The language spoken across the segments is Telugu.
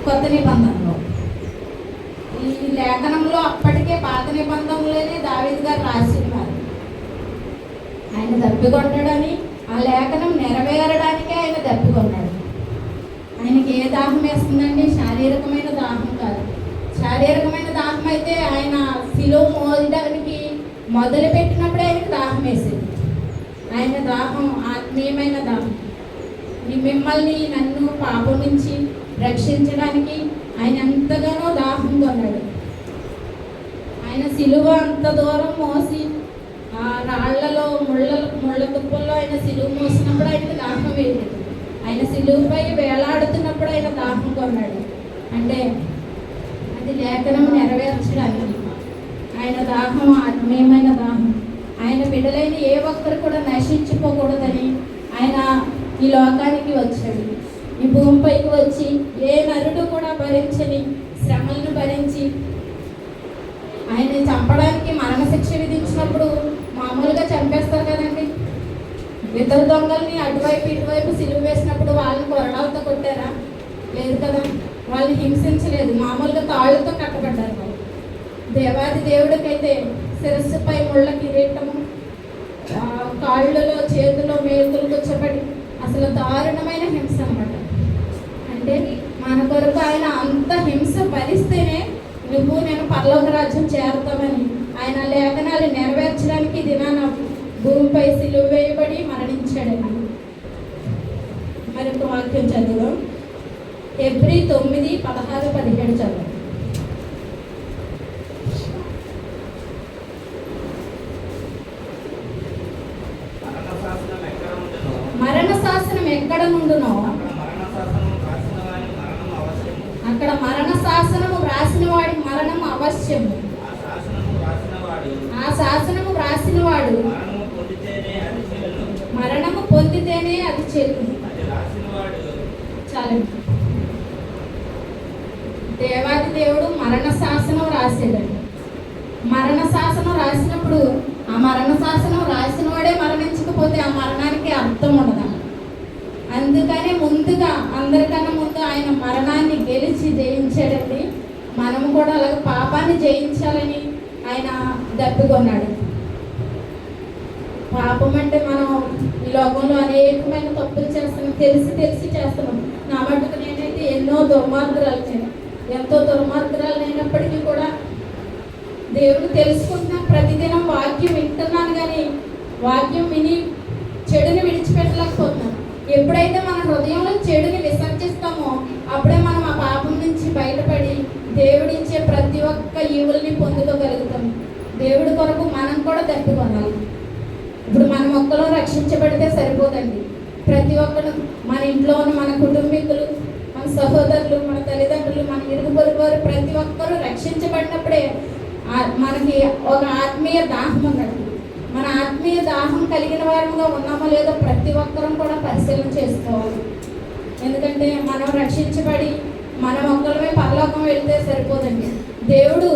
కొత్త నిబంధనలో. ఈ లేఖనంలో అప్పటికే పాత నిబంధనలోనే దావీదు గారు రాసి ఉన్నారు. ఆయన దప్పికొన్నాడని, ఆ లేఖనం నెరవేరడానికే ఆయన దప్పికొన్నాడు. ఆయనకి ఏ దాహం వేస్తుందండి? శారీరకమైన దాహం కాదు. శారీరకమైన దాహం అయితే ఆయన శిలువ మోయడానికి మొదలుపెట్టినప్పుడే ఆయనకు దాహం వేసేది. ఆయన దాహం ఆత్మీయమైన దాహం. మిమ్మల్ని నన్ను పాపం నుంచి రక్షించడానికి ఆయన ఎంతగానో దాహం కొన్నాడు. ఆయన శిలువ అంత దూరం మోసి ఆ రాళ్లలో ముళ్ళ తుప్పల్లో ఆయన శిలువ మోసినప్పుడు ఆయనకు దాహం వేయలేదు. ఆయన శిలువపై వేలాడుతున్నప్పుడు ఆయన దాహం కొన్నాడు. అంటే అది లేఖనం నెరవేర్చడానికి. ఆయన దాహం ఆత్మీయమైన దాహం. ఆయన బిడ్డలైన ఏ ఒక్కరు కూడా నశించిపోకూడదని ఆయన ఈ లోకానికి వచ్చాడు. ఈ భూమిపైకి వచ్చి ఏ నరుడు కూడా భరించని శ్రమలను భరించి ఆయన చంపడానికి మరణశిక్ష విధించినప్పుడు మామూలుగా చంపేస్తారు కదండి. ఇద్దరు దొంగల్ని అటువైపు ఇటువైపు సిలువ వేసినప్పుడు వాళ్ళని కొరడాలతో కొట్టారా? లేదు కదా. వాళ్ళని హింసించలేదు, మామూలుగా తాళ్ళతో కట్టబడ్డారు. వాళ్ళు దేవాది దేవుడికైతే శిరస్సుపై ముళ్ళ కిరీటము, కాళ్ళలో చేతుల్లో మేతులు కూర్చోబడి అసలు దారుణమైన హింస అన్నమాట. అంటే మన కొరకు ఆయన అంత హింస భరిస్తేనే నువ్వు నేను పరలోక రాజ్యం చేరుతామని ఆయన లేఖనాలు నెరవేర్చడానికి దినాన భూమిపై సిలువ వేయబడి మరణించాడని. మరొక వాక్యం చదువు. హెబ్రీ 9:16-17 చదువు. మరణ శాసనం ఎక్కడ నుండునో అక్కడ మరణ శాసనము వ్రాసిన వాడి మరణం అవశ్యము. ఆ శాసనము వ్రాసిన వాడు మరణము పొందితేనే అది చెల్లును. చాలండి. దేవాది దేవుడు మరణ శాసనం రాసాడండి. మరణ శాసనం రాసినప్పుడు ఆ మరణ శాసనం రాసిన వాడే మరణించకపోతే ఆ మరణానికి అర్థం ఉండదు. అందుకనే ముందుగా అందరికన్నా ముందు ఆయన మరణాన్ని గెలిచి జయించాడండి. మనము కూడా అలాగే పాపాన్ని జయించాలని ఆయన దప్పికొన్నాడు. పాపం అంటే మనం ఈ లోకంలో అనేకమైన తప్పులు చేస్తున్నాం, తెలిసి చేస్తున్నాం. నా మటుకు నేనైతే ఎంతో దుర్మార్గురాలు అయినప్పటికీ కూడా దేవుడు తెలుసుకుంటున్నాను. ప్రతిదినం వాక్యం వింటున్నాను, కానీ వాక్యం విని చెడుని విడిచిపెట్టలేకపోతున్నాను. ఎప్పుడైతే మన హృదయంలో చెడుని విసర్జిస్తామో అప్పుడే మనం ఆ పాపం నుంచి బయటపడి దేవుడిచ్చే ప్రతి ఒక్క ఈవుల్ని పొందుకోగలుగుతాం. దేవుడి కొరకు మనం కూడా దప్పికొనాలి. ఇప్పుడు మనం ఒక్కలో రక్షించబడితే సరిపోదండి. ప్రతి ఒక్కరు మన ఇంట్లో ఉన్న మన కుటుంబీకులు, మన సహోదరులు, మన తల్లిదండ్రులు, మన ఇరుగు పొరుగు వారు ప్రతి ఒక్కరూ రక్షించబడినప్పుడే మనకి ఒక ఆత్మీయ దాహం ఉన్నట్టు. మన ఆత్మీయ దాహం కలిగిన వారముగా ఉన్నామో లేదో ప్రతి ఒక్కరం కూడా పరిశీలన చేసుకోవాలి. ఎందుకంటే మనం రక్షించబడి మనం ఒక్కరిమే పరలోకం వెళితే సరిపోదండి. దేవుడు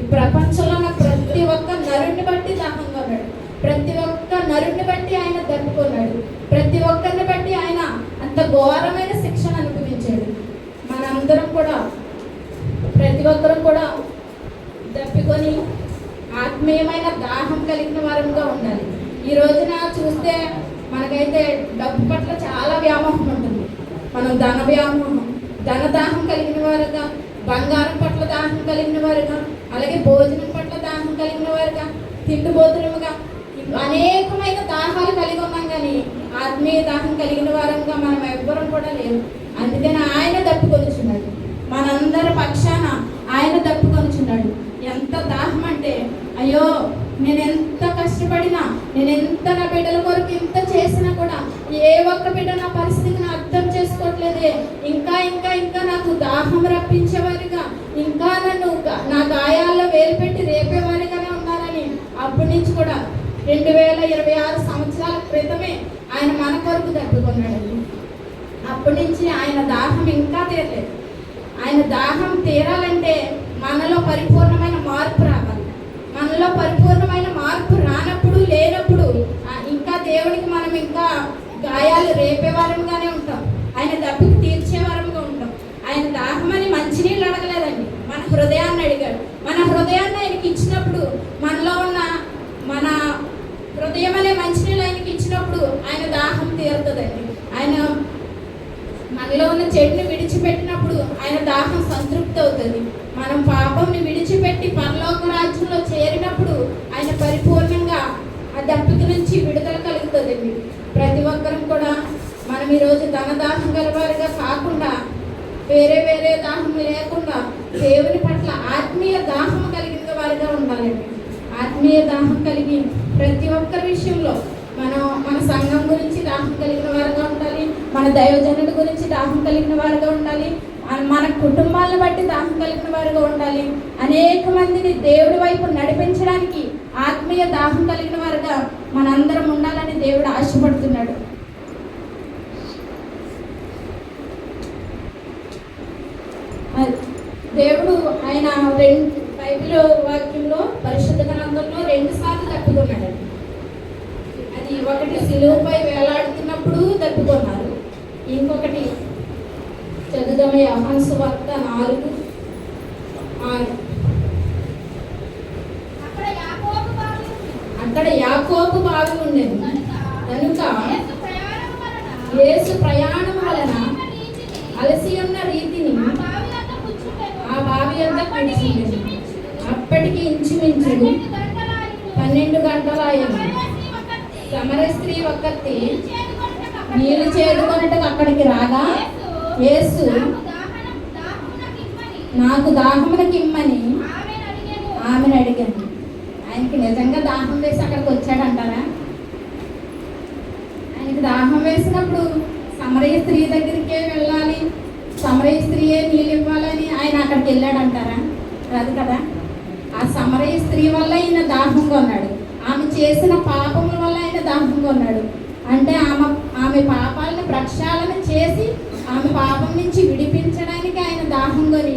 ఈ ప్రపంచంలో ఉన్న ప్రతి ఒక్క నరుణ్ణి బట్టి దాహంగా ఉన్నాడు. ప్రతి ఒక్క నరుణ్ణి బట్టి ఆయన దప్పుకున్నాడు. ప్రతి ఒక్కరిని బట్టి ఆయన అంత ఘోరమైన శిక్షను అనుభవించాడు. మనందరం కూడా ప్రతి ఒక్కరం కూడా దప్పికొని ఆత్మీయమైన దాహం కలిగిన వారంగా ఉండాలి. ఈ రోజున చూస్తే మనకైతే డబ్బు పట్ల చాలా వ్యామోహం ఉంటుంది. మనం ధన వ్యామోహం, ధన దాహం కలిగిన వారుగా, బంగారం పట్ల దాహం కలిగిన వారుగా, అలాగే భోజనం పట్ల దాహం కలిగిన వారుగా, తిండిబోతులుగా అనేకమైన దాహాలు కలిగి ఉన్నాం. కానీ ఆత్మీయ దాహం కలిగిన వారంగా మనం ఎవ్వరం కూడా లేవు. అందుకని ఆయన దప్పుకొనిచున్నాడు. మనందరి పక్షాన ఆయన దప్పుకొనిచున్నాడు. ఎంత దాహం అంటే, అయ్యో నేను ఎంత కష్టపడినా, నేను ఎంత నా బిడ్డల కొరకు ఇంత చేసినా కూడా ఏ ఒక్క బిడ్డ నా పరిస్థితిని అర్థం చేసుకోవట్లేదే. ఇంకా ఇంకా ఇంకా నాకు దాహం రప్పించేవారిగా, ఇంకా నన్ను నా గాయాల్లో వేలు పెట్టి రేపేవారిగానే ఉన్నారని అప్పటి నుంచి కూడా 2026 సంవత్సరాల క్రితమే ఆయన మన కొరకు దప్పుకున్నాడండి. అప్పటి నుంచి ఆయన దాహం ఇంకా తీరలేదు. ఆయన దాహం తీరాలంటే మనలో పరిపూర్ణమైన మార్పు రావాలి. మనలో పరిపూర్ణమైన మార్పు రానప్పుడు, లేనప్పుడు ఇంకా దేవునికి మనం ఇంకా గాయాలు రేపేవారంగానే ఉంటాం. ఆయన దప్పికి తీర్చేవారంగా ఉంటాం. ఆయన దాహమని మంచినీళ్ళు అడగలేదండి, మన హృదయాన్ని అడిగాడు. మన హృదయాన్ని ఆయనకి ఇచ్చినప్పుడు, మనలో ఉన్న మన హృదయం అనే మంచినీళ్ళు ఆయనకి ఇచ్చినప్పుడు ఆయన దాహం తీరుతుందండి. ఆయన మనలో ఉన్న చెడుని విడిచిపెట్టినప్పుడు ఆయన దాహం సంతృప్తి అవుతుంది. మనం పాపంని విడిచిపెట్టి పరలోక రాజ్యంలో చేరినప్పుడు ఆయన పరిపూర్ణంగా ఆ దప్పిక నుంచి విడుదల కలుగుతుందండి. ప్రతి ఒక్కరం కూడా మనం ఈరోజు ధనదాహం గలవారిగా కాకుండా, వేరే వేరే దాహం లేకుండా దేవుని పట్ల ఆత్మీయ దాహం కలిగిన వారిగా ఉండాలండి. ఆత్మీయ దాహం కలిగి ప్రతి ఒక్క విషయంలో మన సంఘం గురించి దాహం కలిగిన వారుగా ఉండాలి, మన దైవజనుడి గురించి దాహం కలిగిన వారుగా ఉండాలి, మన కుటుంబాలను బట్టి దాహం కలిగిన వారుగా ఉండాలి. అనేక మందిని దేవుడి వైపు నడిపించడానికి ఆత్మీయ దాహం కలిగిన వారుగా మనందరం ఉండాలని దేవుడు ఆశపడుతున్నాడు. దేవుడు ఆయన బైబిల్ వాక్యంలో పరిశుద్ధ గ్రంథంలో 2 సార్లు తప్పుకున్నాడు. అది ఒకటి సిలువపై వేలాడుతున్నప్పుడు తప్పుకున్నారు, ఇంకొకటి చదువుదాం యోహాను సువార్త 4:6. అక్కడ యాకోబు బావి ఉండేది కనుక యేసు ప్రయాణం వలన అలసి ఉన్న రీతిని ఆ బావి అంతా పడిచింది. అప్పటికి ఇంచుమించు 12 గంటలు అయ్యింది. సమరయ స్త్రీ ఒక్కతి నీళ్లు చేదుకొనటకు అక్కడికి రాగా యేసు నాకు దాహమునకి ఇమ్మని ఆమెను అడిగాను. ఆయనకి నిజంగా దాహం వేసి అక్కడికి వచ్చాడంటారా? ఆయనకి దాహం వేసినప్పుడు సమరయ స్త్రీ దగ్గరికే వెళ్ళాలి, సమరయ స్త్రీయే నీళ్ళు ఇవ్వాలని ఆయన అక్కడికి వెళ్ళాడంటారా? కాదు కదా. ఆ సమరయ స్త్రీ వల్ల ఈయన దాహంగా ఉన్నాడు, ఆమె చేసిన పాపముల వల్ల ఆయన దాహంగా ఉన్నాడు. అంటే ఆమె పాపాలను ప్రక్షాళన చేసి ఆమె పాపం నుంచి విడిపించడానికి ఆయన దాహంగొని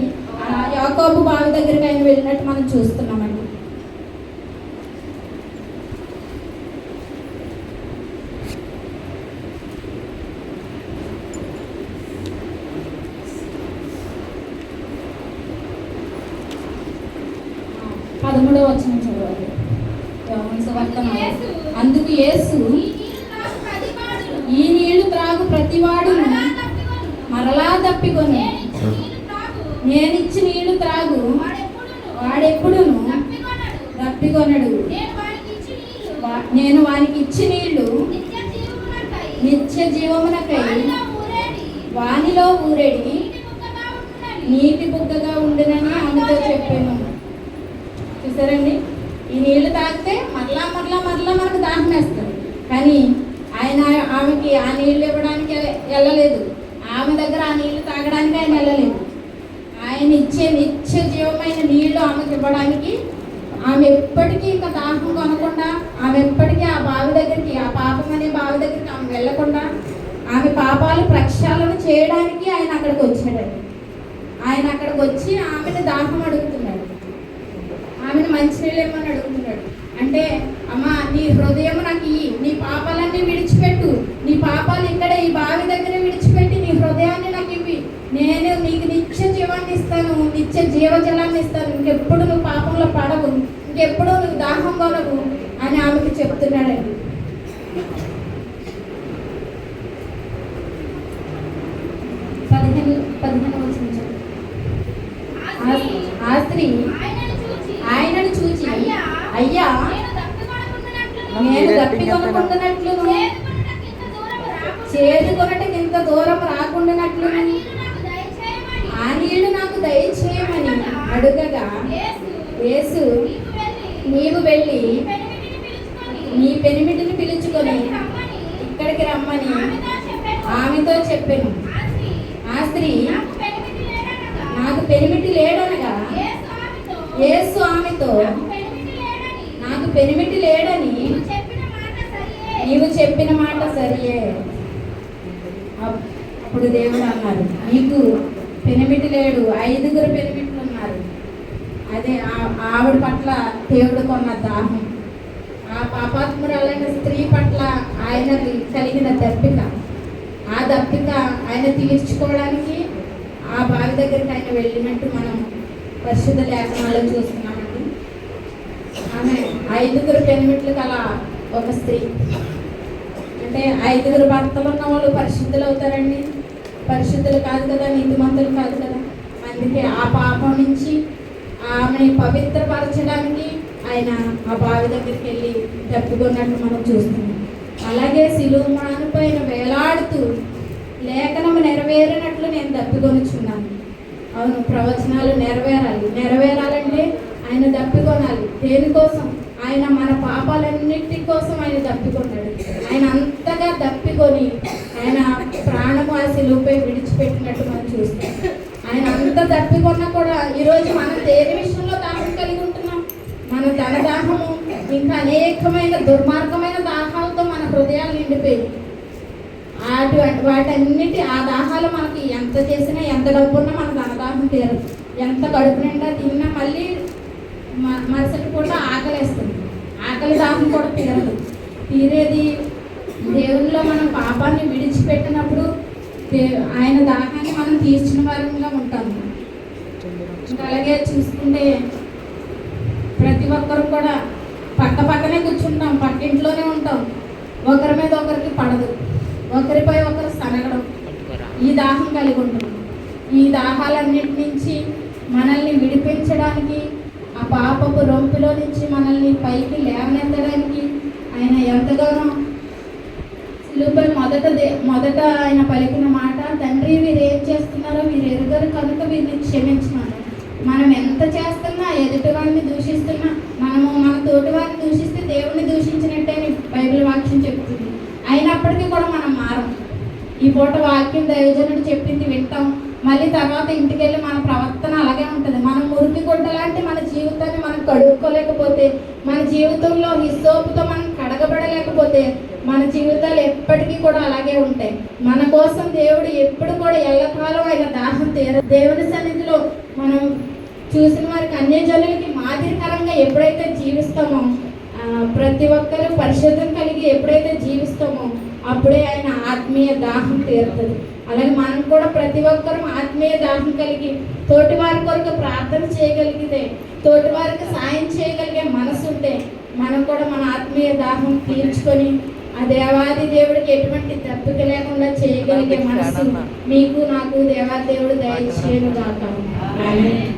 యాకోబు బావి దగ్గరికి ఆయన వెళ్ళినట్టు మనం చూస్తున్నామండి. అందుకు యేసు ఈ నీళ్లు త్రాగు ప్రతివాడు మరలా తప్పికొను, నేనిచ్చి నీళ్లు త్రాగు వాడెప్పుడును తప్పికొనడు. నేను వానికి ఇచ్చి నీళ్లు నిత్య జీవమునకై వానిలో ఊరేడి నీటి బుగ్గగా ఉండునని ఆమెతో చెప్పాను. చూసారండి, ఈ నీళ్లు తాగితే మరలా మనకు దాహం వేస్తుంది. కానీ ఆయన ఆమెకి ఆ నీళ్ళు ఇవ్వడానికి వెళ్ళలేదు, ఆమె దగ్గర ఆ నీళ్లు తాగడానికి ఆయన వెళ్ళలేదు. ఆయన ఇచ్చే నిత్య జీవమైన నీళ్లు ఆమెకు ఇవ్వడానికి ఆమె ఎప్పటికీ ఇంకా దాహం కొనకుండా, ఆమె ఎప్పటికీ ఆ బావి దగ్గరికి, ఆ పాపం అనే బావి దగ్గరికి ఆమె వెళ్ళకుండా, ఆమె పాపాలు ప్రక్షాళన చేయడానికి ఆయన అక్కడికి వచ్చాడండి. ఆయన అక్కడికి వచ్చి ఆమెను దాహం అడుగుతున్నాడు, ఆమెను మంచినీళ్ళు ఇవ్వమని అడుగుతున్నాడు. అంటే అమ్మా, నీ హృదయం నాకు ఇయ్యి, నీ పాపాలన్నీ విడిచిపెట్టు, నీ పాపాలు ఇక్కడ ఈ బావి దగ్గర విడిచిపెట్టి నీ హృదయాన్ని నాకు ఇవ్వి, నేను నీకు నిత్య జీవాన్ని ఇస్తాను, నిత్య జీవజలాన్ని ఇస్తాను, ఇంకెప్పుడు నువ్వు పాపంలో పడవు, ఇంకెప్పుడు నువ్వు దాహం కొనవు అని ఆమెకు చెప్తున్నాడండి. ఆ స్త్రీ ఆయనను చూచి అయ్యా నేను దప్పికొనకుండానట్లు చేదుకొనటకి ఇంత దూరం రాకుండానట్లు ఆ నీళ్లు నాకు దయచేయమని అడుగగా యేసు నీవు వెళ్ళి నీ పెనిమిటిని పిలుచుకొని ఇక్కడికి రమ్మని ఆమెతో చెప్పాను. ఆ స్త్రీ నాకు పెనిమిటి లేడనగా యేసు ఆమెతో నాకు పెనిమిటి లేడని నీవు చెప్పిన మాట సరియే. అప్పుడు దేవుడు అన్నారు, నీకు పెనిమిటి లేడు, 5 పెనిమిట్లు ఉన్నారు. అదే ఆవిడ పట్ల దేవుడు కొన్న దాహం, ఆ పాపాత్మురాలైన స్త్రీ పట్ల ఆయన కలిగిన దప్పిక, ఆ దప్పిక ఆయన తీర్చుకోవడానికి ఆ బావి దగ్గరికి ఆయన వెళ్ళినట్టు మనం పరిశుద్ధ లేఖనాల్లో చూస్తున్నామండి. ఆమె 5 పెనిమిట్లు గల ఒక స్త్రీ. అంటే 5 భర్తలు ఉన్న వాళ్ళు పరిశుద్ధులు అవుతారండి? పరిశుద్ధులు కాదు కదా, నీతిమంతులు కాదు కదా. అందుకే ఆ పాపం నుంచి ఆమెని పవిత్రపరచడానికి ఆయన ఆ బావి దగ్గరికి వెళ్ళి తప్పుకున్నట్టు మనం చూస్తున్నాం. అలాగే సిలువ మానుపైన వేలాడుతూ లేఖనం నెరవేరినట్లు నేను తప్పికొనుచున్నాను. అవును, ప్రవచనాలు నెరవేరాలంటే ఆయన తప్పికొనాలి. దేనికోసం? ఆయన మన పాపాలన్నిటి కోసం ఆయన తప్పికొన్నాడు. ఆయన అంతగా తప్పికొని ఆయన ప్రాణము ఆ సిలువపై విడిచిపెట్టినట్టు మనం చూస్తాం. ఆయన అంత తప్పికొన్నా కూడా ఈరోజు మనం దేని విషయంలో దాహం కలిగి ఉంటున్నాం? మన ధనదాహము ఇంకా అనేకమైన దుర్మార్గమైన దాహాలతో మన హృదయాలు నిండిపోయింది. వాటన్నిటి ఆ దాహాలు మనకి ఎంత చేసినా, ఎంత డబ్బున్నా మన ధనదాహం తీరదు. ఎంత కడుపు నిండా తిన్నా మళ్ళీ మరుసటి పూట ఆకలేస్తుంది. ఆకలి దాహం కూడా తీరదు. తీరేది దేవునిలో మనం పాపాన్ని విడిచిపెట్టినప్పుడు ఆయన దాహాన్ని మనం తీర్చిన వారంగా ఉంటాము. అలాగే చూసుకుంటే ప్రతి ఒక్కరు కూడా పక్కనే కూర్చుంటాం, పక్కింట్లోనే ఉంటాం. ఒకరి మీద ఒకరికి పడదు, ఒకరిపై ఒకరు సనగడం, ఈ దాహం కలిగి ఉంటుంది. ఈ దాహాలన్నిటి నుంచి మనల్ని విడిపించడానికి, ఆ పాపపు రొంపిలో నుంచి మనల్ని పైకి లేవనెత్తడానికి ఆయన ఎంతగానో సిలువపై మొదట ఆయన పలికిన మాట, తండ్రి వీరు ఏం చేస్తున్నారో వీరు ఎరుగరు కనుక వీరిని క్షమించినారు. మనం ఎంత చేస్తున్నా, ఎదుటి వారిని దూషిస్తున్నా, మనము మన తోటి వారిని దూషిస్తే దేవుణ్ణి దూషించినట్టే బైబిల్ వాక్యం చెప్తుంది. అయినప్పటికీ కూడా మనం మారం. ఈ పూట వాక్యం దైవజనుడు చెప్పింది వింటాం, మళ్ళీ తర్వాత ఇంటికి వెళ్ళి మన ప్రవర్తన అలాగే ఉంటుంది. మనం మురికి గుడ్డలాంటి మన జీవితాన్ని మనం కడుక్కోలేకపోతే, మన జీవితంలో హిస్సోపుతో మనం కడగబడలేకపోతే మన జీవితాలు ఎప్పటికీ కూడా అలాగే ఉంటాయి. మన కోసం దేవుడు ఎప్పుడు కూడా ఎల్లకాలం ఆయన దాహం దేవుని సన్నిధిలో మనం చూసిన వారికి, అన్యజనులకి మాదిరికరంగా ఎప్పుడైతే జీవిస్తామో, ప్రతి ఒక్కరు పరిశుద్ధం కలిగి ఎప్పుడైతే జీవిస్తామో అప్పుడే ఆయన ఆత్మీయ దాహం తీరుతుంది. అలాగే మనం కూడా ప్రతి ఒక్కరూ ఆత్మీయ దాహం కలిగి తోటి వారి కొరకు ప్రార్థన చేయగలిగితే, తోటి వారికి సాయం చేయగలిగే మనసు ఉంటే మనం కూడా మన ఆత్మీయ దాహం తీర్చుకొని ఆ దేవాది దేవుడికి ఎటువంటి తప్పిక లేకుండా చేయగలిగే మనసు మీకు నాకు దేవాది దేవుడు దయచేయను గాక. ఆమేన్.